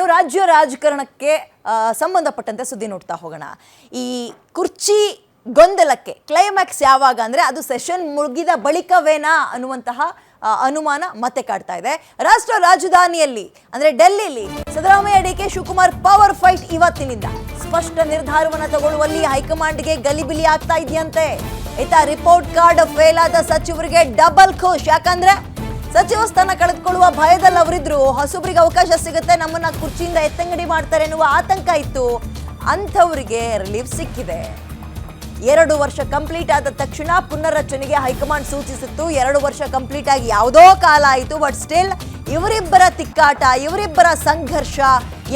ಇನ್ನು ರಾಜ್ಯ ರಾಜಕಾರಣಕ್ಕೆ ಸಂಬಂಧಪಟ್ಟಂತೆ ಸುದ್ದಿ ನೋಡ್ತಾ ಹೋಗೋಣ. ಈ ಕುರ್ಚಿ ಗೊಂದಲಕ್ಕೆ ಕ್ಲೈಮ್ಯಾಕ್ಸ್ ಯಾವಾಗ ಅಂದರೆ ಅದು ಸೆಷನ್ ಮುಗಿದ ಬಳಿಕವೇನಾ ಅನ್ನುವಂತಹ ಅನುಮಾನ ಮತ್ತೆ ಕಾಡ್ತಾ ಇದೆ. ರಾಷ್ಟ್ರ ರಾಜಧಾನಿಯಲ್ಲಿ ಅಂದರೆ ಡೆಲ್ಲಿಲಿ ಸಿದ್ದರಾಮಯ್ಯ ಡಿಕೆ ಶಿವಕುಮಾರ್ ಪವರ್ ಫೈಟ್ ಇವತ್ತಿನಿಂದ ಸ್ಪಷ್ಟ ನಿರ್ಧಾರವನ್ನು ತಗೊಳ್ಳುವಲ್ಲಿ ಹೈಕಮಾಂಡ್ಗೆ ಗಲಿಬಿಲಿ ಆಗ್ತಾ ಇದೆಯಂತೆ. ಆಯ್ತಾ, ರಿಪೋರ್ಟ್ ಕಾರ್ಡ್ ಫೇಲ್ ಆದ ಸಚಿವರಿಗೆ ಡಬಲ್ ಖುಷ್. ಯಾಕಂದ್ರೆ ಸಚಿವ ಸ್ಥಾನ ಕಳೆದುಕೊಳ್ಳುವ ಭಯದಲ್ಲಿ ಅವರಿದ್ರು. ಹೊಸಬ್ರಿಗೆ ಅವಕಾಶ ಸಿಗುತ್ತೆ, ನಮ್ಮನ್ನ ಕುರ್ಚಿಯಿಂದ ಎತ್ತಂಗಡಿ ಮಾಡ್ತಾರೆ ಎನ್ನುವ ಆತಂಕ ಇತ್ತು. ಅಂಥವರಿಗೆ ರಿಲೀಫ್ ಸಿಕ್ಕಿದೆ. 2 ವರ್ಷ ಕಂಪ್ಲೀಟ್ ಆದ ತಕ್ಷಣ ಪುನರ್ರಚನೆಗೆ ಹೈಕಮಾಂಡ್ ಸೂಚಿಸಿತ್ತು. 2 ವರ್ಷ ಕಂಪ್ಲೀಟ್ ಆಗಿ ಯಾವುದೋ ಕಾಲ ಆಯಿತು. ಬಟ್ ಸ್ಟಿಲ್ ಇವರಿಬ್ಬರ ತಿಕ್ಕಾಟ, ಇವರಿಬ್ಬರ ಸಂಘರ್ಷ,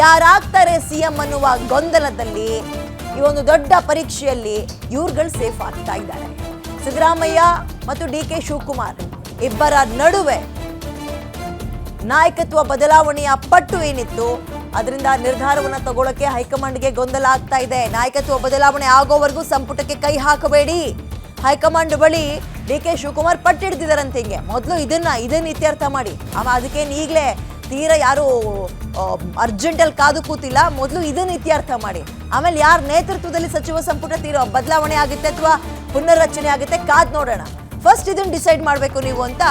ಯಾರಾಗ್ತಾರೆ ಸಿಎಂ ಅನ್ನುವ ಗೊಂದಲದಲ್ಲಿ ಈ ಒಂದು ದೊಡ್ಡ ಪರೀಕ್ಷೆಯಲ್ಲಿ ಇವ್ರುಗಳು ಸೇಫ್ ಆಗ್ತಾ ಇದ್ದಾರೆ. ಸಿದ್ದರಾಮಯ್ಯ ಮತ್ತು ಡಿಕೆ ಶಿವಕುಮಾರ್ ಇಬ್ಬರ ನಡುವೆ ನಾಯಕತ್ವ ಬದಲಾವಣೆಯ ಪಟ್ಟು ಏನಿತ್ತು ಅದರಿಂದ ನಿರ್ಧಾರವನ್ನು ತಗೊಳ್ಳೋಕೆ ಹೈಕಮಾಂಡ್ಗೆ ಗೊಂದಲ ಆಗ್ತಾ ಇದೆ. ನಾಯಕತ್ವ ಬದಲಾವಣೆ ಆಗೋವರೆಗೂ ಸಂಪುಟಕ್ಕೆ ಕೈ ಹಾಕಬೇಡಿ. ಹೈಕಮಾಂಡ್ ಬಳಿ ಡಿಕೆ ಶಿವಕುಮಾರ್ ಪಟ್ಟಿಡ್ತಿದಾರಂತೆ. ಹಿಂಗೆ ಮೊದಲು ಇದನ್ನ ಇತ್ಯರ್ಥ ಮಾಡಿ. ಅದಕ್ಕೇನು ಈಗಲೇ ತೀರಾ ಯಾರು ಅರ್ಜೆಂಟಲ್ಲಿ ಕಾದು ಕೂತಿಲ್ಲ. ಮೊದಲು ಇದನ್ನ ಇತ್ಯರ್ಥ ಮಾಡಿ. ಆಮೇಲೆ ಯಾರ ನೇತೃತ್ವದಲ್ಲಿ ಸಚಿವ ಸಂಪುಟ ಬದಲಾವಣೆ ಆಗುತ್ತೆ ಅಥವಾ ಪುನರ್ರಚನೆ ಆಗುತ್ತೆ ಕಾದ್ ನೋಡೋಣ. ಫಸ್ಟ್ ಇದನ್ನ ಡಿಸೈಡ್ ಮಾಡಬೇಕು ನೀವು ಅಂತ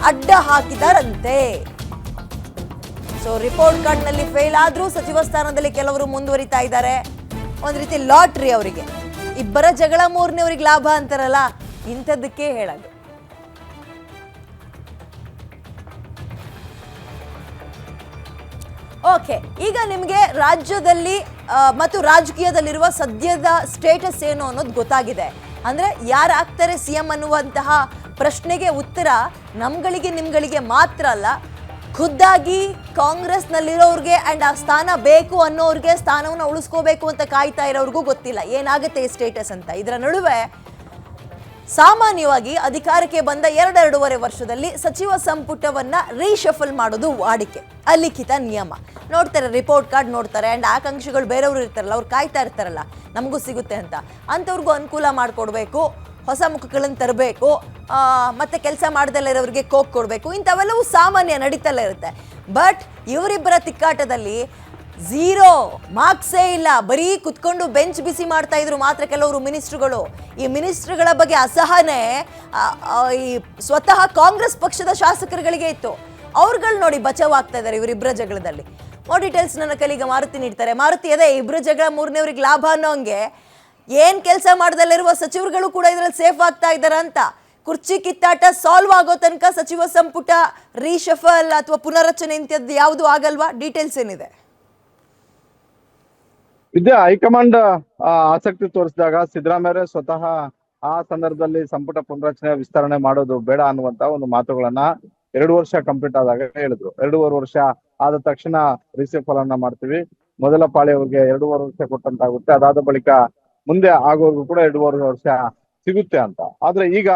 ಅಡ್ಡ ಹಾಕಿದಾರಂತೆ. ಸೊ ರಿಪೋರ್ಟ್ ಕಾರ್ಡ್ ನಲ್ಲಿ ಫೇಲ್ ಆದ್ರೂ ಸಚಿವ ಸ್ಥಾನದಲ್ಲಿ ಕೆಲವರು ಮುಂದುವರಿತಾ ಇದ್ದಾರೆ. ಒಂದ್ ರೀತಿ ಲಾಟ್ರಿ ಅವರಿಗೆ. ಇಬ್ಬರ ಜಗಳ ಮೂರನೇವ್ರಿಗೆ ಲಾಭ ಅಂತಾರಲ್ಲ, ಇಂಥದ್ದಕ್ಕೆ ಹೇಳೋದು. ಓಕೆ, ಈಗ ನಿಮಗೆ ರಾಜ್ಯದಲ್ಲಿ ಮತ್ತು ರಾಜಕೀಯದಲ್ಲಿರುವ ಸದ್ಯದ ಸ್ಟೇಟಸ್ ಏನು ಅನ್ನೋದು ಗೊತ್ತಾಗಿದೆ. ಅಂದ್ರೆ ಯಾರಾಗ್ತಾರೆ ಸಿಎಂ ಅನ್ನುವಂತಹ ಪ್ರಶ್ನೆಗೆ ಉತ್ತರ ನಿಮ್ಗಳಿಗೆ ಮಾತ್ರ ಅಲ್ಲ, ಖುದ್ದಾಗಿ ಕಾಂಗ್ರೆಸ್ನಲ್ಲಿರೋರ್ಗೆ ಅಂಡ್ ಆ ಸ್ಥಾನ ಬೇಕು ಅನ್ನೋರ್ಗೆ, ಸ್ಥಾನವನ್ನು ಉಳಿಸ್ಕೋಬೇಕು ಅಂತ ಕಾಯ್ತಾ ಇರೋರ್ಗೂ ಗೊತ್ತಿಲ್ಲ ಏನಾಗುತ್ತೆ ಈ ಸ್ಟೇಟಸ್ ಅಂತ. ಇದರ ನಡುವೆ ಸಾಮಾನ್ಯವಾಗಿ ಅಧಿಕಾರಕ್ಕೆ ಬಂದ 2.5 ವರ್ಷದಲ್ಲಿ ಸಚಿವ ಸಂಪುಟವನ್ನ ರೀಶಫಲ್ ಮಾಡೋದು ವಾಡಿಕೆ, ಅಲಿಖಿತ ನಿಯಮ. ನೋಡ್ತಾರೆ, ರಿಪೋರ್ಟ್ ಕಾರ್ಡ್ ನೋಡ್ತಾರೆ. ಅಂಡ್ ಆಕಾಂಕ್ಷಿಗಳು ಬೇರೆಯವರು ಇರ್ತಾರಲ್ಲ, ಅವ್ರು ಕಾಯ್ತಾ ಇರ್ತಾರಲ್ಲ ನಮಗೂ ಸಿಗುತ್ತೆ ಅಂತ. ಅಂಥವ್ರಿಗೂ ಅನುಕೂಲ ಮಾಡಿಕೊಡ್ಬೇಕು, ಹೊಸ ಮುಖಗಳನ್ನು ತರಬೇಕು, ಮತ್ತೆ ಕೆಲಸ ಮಾಡ್ದಲ್ಲೇ ಇರೋರಿಗೆ ಕೋಕ್ ಕೊಡಬೇಕು. ಇಂಥವೆಲ್ಲವೂ ಸಾಮಾನ್ಯ ನಡೀತಲ್ಲೇ ಇರುತ್ತೆ. ಬಟ್ ಇವರಿಬ್ಬರ ತಿಕ್ಕಾಟದಲ್ಲಿ 0 ಮಾರ್ಕ್ಸೇ ಇಲ್ಲ. ಬರೀ ಕುತ್ಕೊಂಡು ಬೆಂಚ್ ಬಿಸಿ ಮಾಡ್ತಾ ಇದ್ರು ಮಾತ್ರ ಕೆಲವರು ಮಿನಿಸ್ಟ್ರುಗಳು. ಈ ಮಿನಿಸ್ಟ್ರುಗಳ ಬಗ್ಗೆ ಅಸಹನೆ ಈ ಸ್ವತಃ ಕಾಂಗ್ರೆಸ್ ಪಕ್ಷದ ಶಾಸಕರುಗಳಿಗೆ ಇತ್ತು. ಅವ್ರುಗಳು ನೋಡಿ ಬಚಾವ್ ಆಗ್ತಾ ಇದ್ದಾರೆ ಇವರಿಬ್ಬರ ಜಗಳದಲ್ಲಿ. ಮೋರ್ ಡೀಟೇಲ್ಸ್ ನನ್ನ ಕಲಿಗ ಮಾರುತಿ ನೀಡ್ತಾರೆ. ಮಾರುತಿ, ಅದೇ ಇಬ್ಬರ ಜಗಳ ಮೂರನೇವ್ರಿಗೆ ಲಾಭ ಅನ್ನೋಂಗೆ ಏನ್ ಕೆಲಸ ಮಾಡ್ದಲ್ಲಿರುವ ಸಚಿವರುಗಳು ಕೂಡ ಇದ್ರಲ್ಲಿ ಸೇಫ್ ಆಗ್ತಾ ಇದ್ದಾರ ಅಂತ. ಕುರ್ಚಿ ಕಿತ್ತಾಟ ಸಾಲ್ವ್ ಆಗೋ ತನಕ ಸಚಿವ ಸಂಪುಟ ರೀಶಫಲ್ ಅಥವಾ ಪುನರ್ರಚನೆ ಇಂಥದ್ದು ಯಾವುದು ಆಗಲ್ವಾ? ಡೀಟೇಲ್ಸ್ ಏನಿದೆ? ಹೈಕಮಾಂಡ್ ಆಸಕ್ತಿ ತೋರಿಸಿದಾಗ ಸಿದ್ದರಾಮಯ್ಯ ಸ್ವತಃ ಆ ಸಂದರ್ಭದಲ್ಲಿ ಸಂಪುಟ ಪುನರಚನೆ ವಿಸ್ತರಣೆ ಮಾಡೋದು ಬೇಡ ಅನ್ನುವಂತ ಒಂದು ಮಾತುಗಳನ್ನ 2 ವರ್ಷ ಕಂಪ್ಲೀಟ್ ಆದಾಗ ಹೇಳಿದ್ರು. 2.5 ವರ್ಷ ಆದ ತಕ್ಷಣ ರೀಶಫಲ್ ಅನ್ನ ಮಾಡ್ತೀವಿ, ಮೊದಲ ಪಾಳಿ ಅವ್ರಿಗೆ 2.5 ವರ್ಷ ಕೊಟ್ಟಂತಾಗುತ್ತೆ, ಅದಾದ ಬಳಿಕ ಮುಂದೆ ಆಗೋರ್ಗು ಕೂಡ 2.5 ವರ್ಷ ಸಿಗುತ್ತೆ ಅಂತ. ಆದ್ರೆ ಈಗ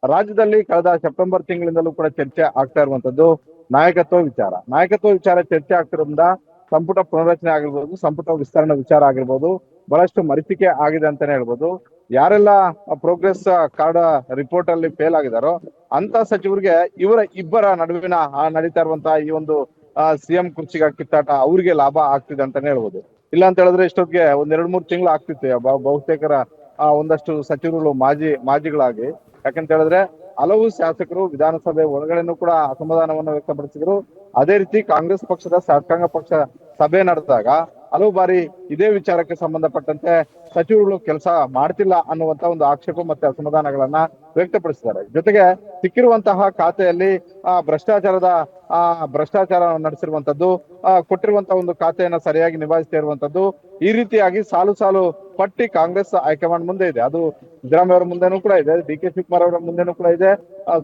ರಾಜ್ಯದಲ್ಲಿ ಕಳೆದ ಸೆಪ್ಟೆಂಬರ್ ತಿಂಗಳಿಂದಲೂ ಕೂಡ ಚರ್ಚೆ ಆಗ್ತಾ ಇರುವಂತದ್ದು ನಾಯಕತ್ವ ವಿಚಾರ ಚರ್ಚೆ ಆಗ್ತಿರೋದ್ರಿಂದ ಸಂಪುಟ ಪುನರಚನೆ ಆಗಿರ್ಬೋದು, ಸಂಪುಟ ವಿಸ್ತರಣೆ ವಿಚಾರ ಆಗಿರ್ಬೋದು, ಬಹಳಷ್ಟು ಮರೀಚಿಕೆ ಆಗಿದೆ ಅಂತಾನೆ ಹೇಳ್ಬೋದು. ಯಾರೆಲ್ಲ ಪ್ರೋಗ್ರೆಸ್ ಕಾರ್ಡ್ ರಿಪೋರ್ಟ್ ಅಲ್ಲಿ ಫೇಲ್ ಆಗಿದಾರೋ ಅಂತ ಸಚಿವರಿಗೆ ಇಬ್ಬರ ನಡುವಿನ ನಡೀತಾ ಇರುವಂತಹ ಈ ಒಂದು ಸಿಎಂ ಕುರ್ಚಿಗ ಕಿತ್ತಾಟ ಅವ್ರಿಗೆ ಲಾಭ ಆಗ್ತಿದೆ ಅಂತಾನೆ ಹೇಳ್ಬೋದು. ಇಲ್ಲ ಅಂತ ಹೇಳಿದ್ರೆ ಇಷ್ಟೊತ್ತಿಗೆ 1-2-3 ತಿಂಗಳು ಆಗ್ತಿತ್ತು ಬಹುತೇಕರ ಒಂದಷ್ಟು ಸಚಿವರುಗಳು ಮಾಜಿಗಳಾಗಿ. ಯಾಕಂತ ಹೇಳಿದ್ರೆ ಹಲವು ಶಾಸಕರು ವಿಧಾನಸಭೆ ಒಳಗಡೆನೂ ಕೂಡ ಅಸಮಾಧಾನವನ್ನು ವ್ಯಕ್ತಪಡಿಸಿದ್ರು. ಅದೇ ರೀತಿ ಕಾಂಗ್ರೆಸ್ ಪಕ್ಷದ ಶಾಸಕಾಂಗ ಪಕ್ಷ ಸಭೆ ನಡೆದಾಗ ಹಲವು ಬಾರಿ ಇದೇ ವಿಚಾರಕ್ಕೆ ಸಂಬಂಧಪಟ್ಟಂತೆ ಸಚಿವರುಗಳು ಕೆಲಸ ಮಾಡ್ತಿಲ್ಲ ಅನ್ನುವಂತ ಒಂದು ಆಕ್ಷೇಪ ಮತ್ತೆ ಅಸಮಾಧಾನಗಳನ್ನ ವ್ಯಕ್ತಪಡಿಸಿದ್ದಾರೆ. ಜೊತೆಗೆ ಸಿಕ್ಕಿರುವಂತಹ ಖಾತೆಯಲ್ಲಿ ಭ್ರಷ್ಟಾಚಾರ ನಡೆಸಿರುವಂತದ್ದು, ಕೊಟ್ಟಿರುವಂತಹ ಒಂದು ಖಾತೆಯನ್ನ ಸರಿಯಾಗಿ ನಿಭಾಯಿಸ್ತಾ ಇರುವಂತದ್ದು, ಈ ರೀತಿಯಾಗಿ ಸಾಲು ಪಟ್ಟಿ ಕಾಂಗ್ರೆಸ್ ಹೈಕಮಾಂಡ್ ಮುಂದೆ ಇದೆ. ಅದು ಸಿದ್ದರಾಮಯ್ಯ ಅವರ ಮುಂದೆನೂ ಕೂಡ ಇದೆ, ಡಿಕೆ ಶಿವಕುಮಾರ್ ಅವರ ಮುಂದೆನೂ ಕೂಡ ಇದೆ,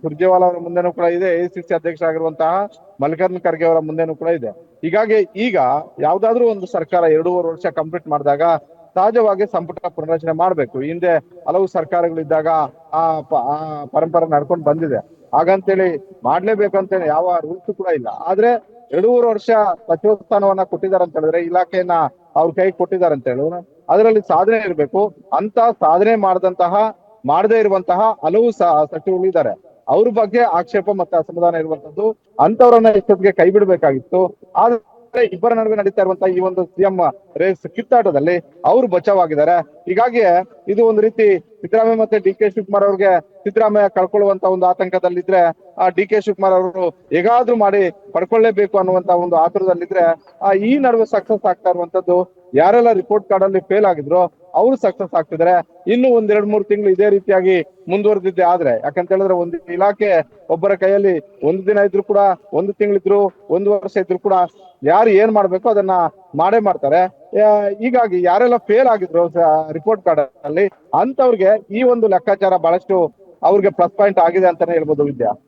ಸುರ್ಜೇವಾಲಾ ಅವರ ಮುಂದೆನೂ ಕೂಡ ಇದೆ, ಎಐಸಿಸಿ ಅಧ್ಯಕ್ಷರಾಗಿರುವಂತಹ ಮಲ್ಲಿಕಾರ್ಜುನ ಖರ್ಗೆ ಅವರ ಮುಂದೆನೂ ಕೂಡ ಇದೆ. ಹೀಗಾಗಿ ಈಗ ಯಾವ್ದಾದ್ರು ಒಂದು ಸರ್ಕಾರ 2.5 ವರ್ಷ ಕಂಪ್ಲೀಟ್ ಮಾಡಿದಾಗ ಸಹಜವಾಗಿ ಸಂಪುಟ ಪುನರಚನೆ ಮಾಡ್ಬೇಕು. ಹಿಂದೆ ಹಲವು ಸರ್ಕಾರಗಳಿದ್ದಾಗ ಆ ಪರಂಪರೆ ನಡ್ಕೊಂಡು ಬಂದಿದೆ. ಹಾಗಂತೇಳಿ ಮಾಡ್ಲೇಬೇಕು ಅಂತೇಳಿ ಯಾವ ರೂಲ್ಸ್ ಕೂಡ ಇಲ್ಲ. ಆದ್ರೆ 2.5 ವರ್ಷ ಸಚಿವ ಸ್ಥಾನವನ್ನ ಕೊಟ್ಟಿದ್ದಾರೆ ಅಂತ ಹೇಳಿದ್ರೆ, ಇಲಾಖೆಯನ್ನ ಅವ್ರ ಕೈ ಕೊಟ್ಟಿದ್ದಾರೆ ಅಂತ ಹೇಳಿದ್ರೆ ಅದರಲ್ಲಿ ಸಾಧನೆ ಇರಬೇಕು. ಅಂತ ಸಾಧನೆ ಮಾಡದೇ ಇರುವಂತಹ ಹಲವು ಸಚಿವರು ಇದ್ದಾರೆ. ಅವ್ರ ಬಗ್ಗೆ ಆಕ್ಷೇಪ ಮತ್ತೆ ಅಸಮಾಧಾನ ಇರುವಂತದ್ದು, ಅಂತವ್ರನ್ನ ಇಷ್ಟೊತ್ತಿಗೆ ಕೈ ಬಿಡ್ಬೇಕಾಗಿತ್ತು. ಆದ್ರೆ ಇಬ್ಬರ ನಡುವೆ ನಡೀತಾ ಇರುವಂತಹ ಈ ಒಂದು ಸಿಎಂ ರೇಸ್ ಕಿತ್ತಾಟದಲ್ಲಿ ಅವರು ಬಚಾವಾಗಿದ್ದಾರೆ. ಹೀಗಾಗಿ ಇದು ಒಂದು ರೀತಿ ಸಿದ್ದರಾಮಯ್ಯ ಮತ್ತೆ ಡಿ ಕೆ ಶಿವಕುಮಾರ್ ಅವ್ರಿಗೆ ಸಿದ್ದರಾಮಯ್ಯ ಕಳ್ಕೊಳ್ಳುವಂತ ಒಂದು ಆತಂಕದಲ್ಲಿದ್ರೆ, ಆ ಡಿ ಕೆ ಶಿವಕುಮಾರ್ ಅವರು ಹೇಗಾದ್ರೂ ಮಾಡಿ ಪಡ್ಕೊಳ್ಳೇಬೇಕು ಅನ್ನುವಂತ ಒಂದು ಆತುರದಲ್ಲಿದ್ರೆ, ಈ ನಡುವೆ ಸಕ್ಸಸ್ ಆಗ್ತಾ ಇರುವಂತದ್ದು ಯಾರೆಲ್ಲ ರಿಪೋರ್ಟ್ ಕಾರ್ಡ್ ಅಲ್ಲಿ ಫೇಲ್ ಆಗಿದ್ರು ಅವರು ಸಕ್ಸಸ್ ಆಗ್ತಿದ್ದಾರೆ. ಇನ್ನು ಒಂದ್ 2-3 ತಿಂಗಳು ಇದೇ ರೀತಿಯಾಗಿ ಮುಂದುವರೆದಿದ್ದೆ ಆದ್ರೆ, ಯಾಕಂತ ಹೇಳಿದ್ರೆ ಒಂದು ಇಲಾಖೆ ಒಬ್ಬರ ಕೈಯಲ್ಲಿ ಒಂದು ದಿನ ಇದ್ರು ಕೂಡ, ಒಂದು ತಿಂಗಳಿದ್ರು, ಒಂದು ವರ್ಷ ಇದ್ರು ಕೂಡ ಯಾರು ಏನ್ ಮಾಡ್ಬೇಕು ಅದನ್ನ ಮಾಡೇ ಮಾಡ್ತಾರೆ. ಹೀಗಾಗಿ ಯಾರೆಲ್ಲ ಫೇಲ್ ಆಗಿದ್ರು ರಿಪೋರ್ಟ್ ಕಾರ್ಡ್ ಅಲ್ಲಿ, ಅಂತವ್ರಿಗೆ ಈ ಒಂದು ಲೆಕ್ಕಾಚಾರ ಬಹಳಷ್ಟು ಅವ್ರಿಗೆ ಪ್ಲಸ್ ಪಾಯಿಂಟ್ ಆಗಿದೆ ಅಂತಾನೆ ಹೇಳ್ಬೋದು ವಿದ್ಯಾ.